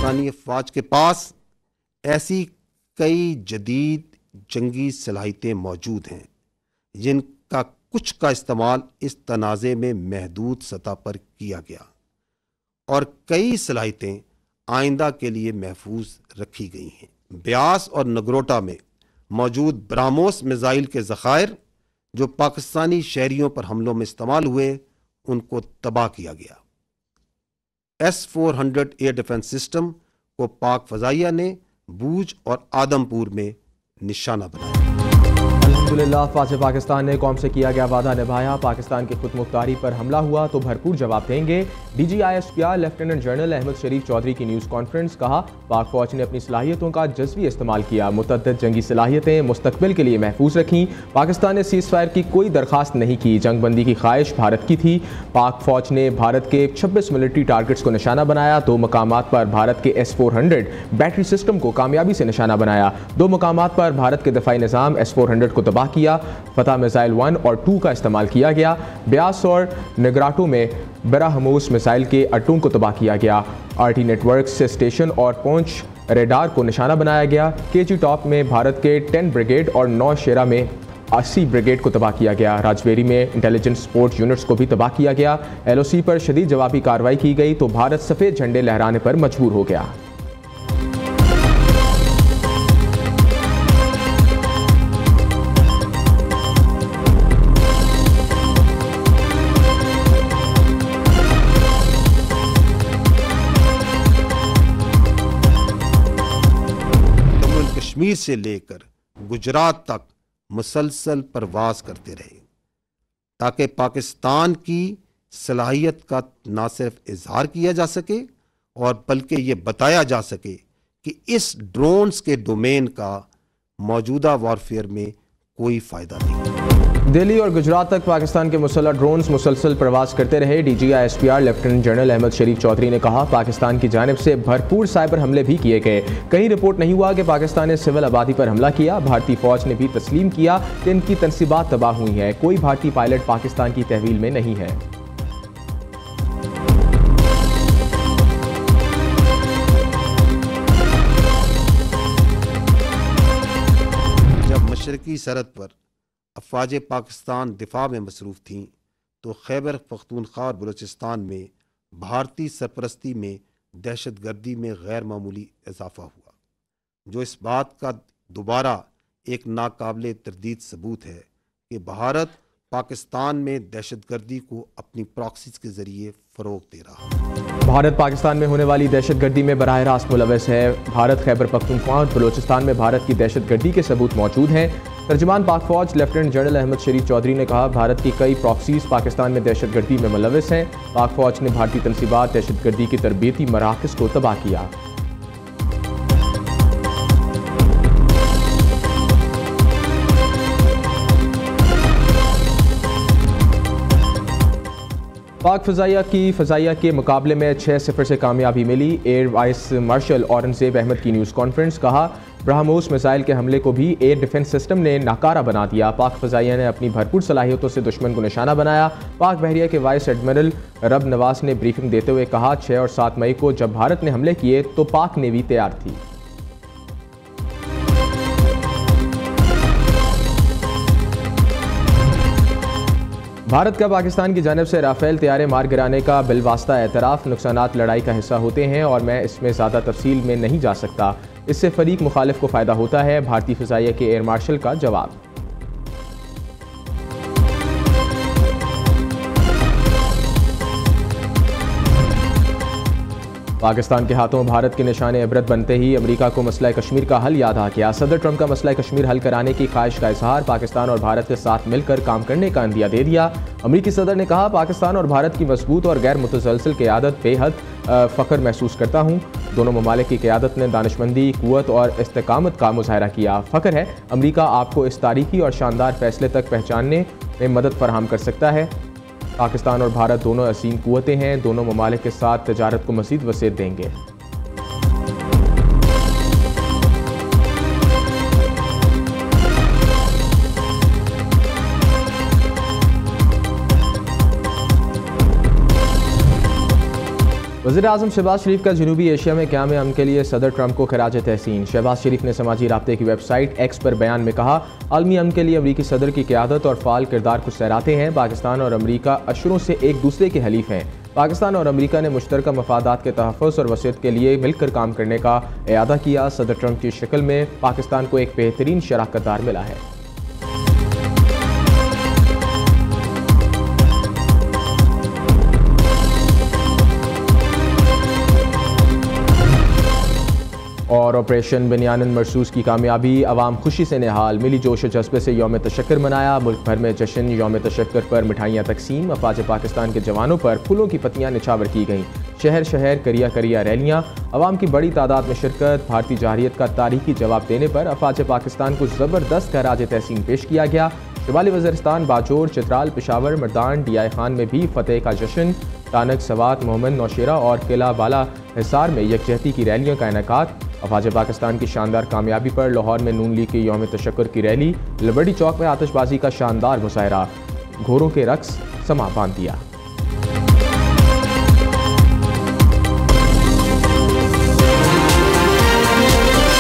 पाकिस्तानी अफवाज के पास ऐसी कई जदीद जंगी सलाहियतें मौजूद हैं जिनका कुछ का इस्तेमाल इस तनाज़े में महदूद सतह पर किया गया और कई सलाहियतें आइंदा के लिए महफूज रखी गई हैं। ब्यास और नगरोटा में मौजूद ब्राह्मोस मिसाइल के ज़खायर जो पाकिस्तानी शहरियों पर हमलों में इस्तेमाल हुए उनको तबाह किया गया। S-400 एयर डिफेंस सिस्टम को पाक फ़ज़ाइया ने बूज और आदमपुर में निशाना बनाया। अल्हम्दुलिल्लाह फ़ौज पाकिस्तान ने कौम से किया गया वादा निभाया। पाकिस्तान की खुद मुख्तारी पर हमला हुआ तो भरपूर जवाब देंगे। DGISPR लेफ्टिनेंट जनरल अहमद शरीफ चौधरी की न्यूज़ कॉन्फ्रेंस। कहा, पाक फ़ौज ने अपनी सलाहियतों का जज़्वी इस्तेमाल किया, मुतअद्दिद जंगी सलाहियतें मुस्तक़बिल के लिए महफूज रखीं। पाकिस्तान ने सीज़ फायर की कोई दरख्वास्त नहीं की, जंगबंदी की ख्वाहिश भारत की थी। पाक फ़ौज ने भारत के 26 मिलिट्री टारगेट्स को निशाना बनाया। 2 मकामात पर भारत के S-400 बैटरी सिस्टम को कामयाबी से निशाना बनाया। 2 मकामात पर भारत के दफ़ाई निज़ाम S-400 को तबाह किया। फतह मिसाइल 1 और 2 का इस्तेमाल किया गया। ब्यास और निगराटो में ब्राह्मोस मिसाइल के अड्डों को तबाह किया गया। RT नेटवर्क से स्टेशन और पहुंच रेडार को निशाना बनाया गया। KG टॉप में भारत के 10 ब्रिगेड और 9 शेरा में 80 ब्रिगेड को तबाह किया गया। राजबेरी में इंटेलिजेंस सपोर्ट यूनिट्स को भी तबाह किया गया। LOC पर शदीद जवाबी कार्रवाई की गई तो भारत सफ़ेद झंडे लहराने पर मजबूर हो गया। कश्मीर से लेकर गुजरात तक मुसलसल परवाज करते रहे ताकि पाकिस्तान की सलाहियत का ना सिर्फ इजहार किया जा सके और बल्कि ये बताया जा सके कि इस ड्रोन्स के डोमेन का मौजूदा वॉरफेयर में कोई फ़ायदा नहीं। दिल्ली और गुजरात तक पाकिस्तान के मुसल्लह ड्रोन्स मुसलसल प्रवास करते रहे। DGISPR लेफ्टिनेंट जनरल अहमद शरीफ चौधरी ने कहा, पाकिस्तान की जानिब से भरपूर साइबर हमले भी किए गए। कहीं रिपोर्ट नहीं हुआ कि पाकिस्तान ने सिविल आबादी पर हमला किया। भारतीय फौज ने भी तस्लीम किया कि इनकी तनसीबात तबाह हुई हैं। कोई भारतीय पायलट पाकिस्तान की तहवील में नहीं है। जब मशरकी सरहद पर अफवाज पाकिस्तान दिफा में मसरूफ़ थीं तो खैबर पख्तूनख्वा और बलूचिस्तान में भारतीय सरपरस्ती में दहशतगर्दी में गैर मामूली इजाफा हुआ, जो इस बात का दोबारा एक नाकाबिले तरदीद सबूत है कि भारत पाकिस्तान में दहशतगर्दी को अपनी प्रॉक्सीज के जरिए फ़रोग़ दे रहा है। भारत पाकिस्तान में होने वाली दहशतगर्दी में बराह रास्त मुलव्वस है। भारत खैबर पख्तूनख्वा और बलूचिस्तान में भारत की दहशतगर्दी के सबूत मौजूद हैं। तर्जुमान पाक फ़ौज लेफ्टिनेंट जनरल अहमद शरीफ चौधरी ने कहा, भारत की कई प्रॉक्सीज पाकिस्तान में दहशतगर्दी में मुलव्वस हैं। पाक फ़ौज ने भारतीय तनसीबात दहशतगर्दी की तरबीती मराकज़ को तबाह किया। पाक फ़ज़ाइया के मुकाबले में 6-0 से कामयाबी मिली। Air vice marshal Aurangzeb Ahmad की न्यूज़ कॉन्फ्रेंस। कहा, ब्राह्मोस मिसाइल के हमले को भी एयर डिफेंस सिस्टम ने नाकारा बना दिया। पाक फ़ज़ाइया ने अपनी भरपूर सलाहियतों से दुश्मन को निशाना बनाया। पाक बहरिया के वाइस एडमिरल रब नवाज ने ब्रीफिंग देते हुए कहा, 6 और 7 मई को जब भारत ने हमले किए तो पाक नेवी तैयार थी। भारत का पाकिस्तान की जानिब से राफेल तैयारे मार गिराने का बिलवास्ता एतराफ़ नुकसानात लड़ाई का हिस्सा होते हैं और मैं इसमें ज़्यादा तफसील में नहीं जा सकता। इससे फरीक मुखालिफ को फ़ायदा होता है। भारतीय फ़ज़ाइया के एयर मार्शल का जवाब। पाकिस्तान के हाथों भारत के निशाने इबरत बनते ही अमेरिका को मसला कश्मीर का हल याद आ गया। सदर ट्रंप का मसला कश्मीर हल कराने की ख्वाहिश का इजहार, पाकिस्तान और भारत के साथ मिलकर काम करने का अंदिया दे दिया। अमेरिकी सदर ने कहा, पाकिस्तान और भारत की मजबूत और गैर मुतसलसल क़यादत बेहद फ़ख्र महसूस करता हूँ। दोनों ममालिक की क़यादत ने दानिशमंदी, क़ुव्वत और इस्तेकामत का मुज़ाहरा किया। फ़ख्र है अमेरिका आपको इस तारीखी और शानदार फैसले तक पहुँचाने में मदद फराहम कर सकता है। पाकिस्तान और भारत दोनों असीम क़ुव्वतें हैं। दोनों ममालिक के साथ तजारत को मज़ीद वसीअत देंगे। वज़ीर-ए-आज़म शहबाज शरीफ का जनूबी एशिया में क़याम अमन के लिए सदर ट्रंप को खिराज तहसीन। शहबाज शरीफ ने समाजी राब्ते की वेबसाइट एक्स पर बयान में कहा, आलमी अमन के लिए अमरीकी सदर की क़यादत और फ़ाल किरदार को सराहते हैं। पाकिस्तान और अमरीका अशरों से एक दूसरे के हलीफ हैं। पाकिस्तान और अमरीका ने मुश्तरका मफादात के तहफ़्फ़ुज़ और वसीयत के लिए मिलकर काम करने का इरादा किया। सदर ट्रंप की शक्ल में पाकिस्तान को एक बेहतरीन शराकतदार मिला है। और ऑपरेशन बनियानन मरसूस की कामयाबी, अवाम खुशी से निहाल, मिली जोश और जज्बे से यौम तशक्कुर मनाया। मुल्क भर में जश्न यौम तशक्कुर पर मिठाइयाँ तकसीम, अफवाज पाकिस्तान के जवानों पर फूलों की पत्तियाँ निछावर की गईं। शहर शहर करिया करिया रैलियाँ, अवाम की बड़ी तादाद में शिरकत। भारतीय जारहियत का तारीखी जवाब देने पर अफवाज पाकिस्तान को ज़बरदस्त खराज तहसीन पेश किया गया। शुमाली वज़ीरिस्तान, बाजोर, चित्राल, पेशावर, मर्दान, DI खान में भी फतेह का जश्न। तानक, सवात, मोहम्मद नौशेरा और किला बाला हिसार में यकजहती की रैलियों का इनेकात। अफवाज पाकिस्तान की शानदार कामयाबी पर लाहौर में नून लीग की यौम तशक्कुर की रैली। लिबर्टी चौक में आतिशबाजी का शानदार मुजाहरा, घोड़ों के रक्स समा बांध दिया।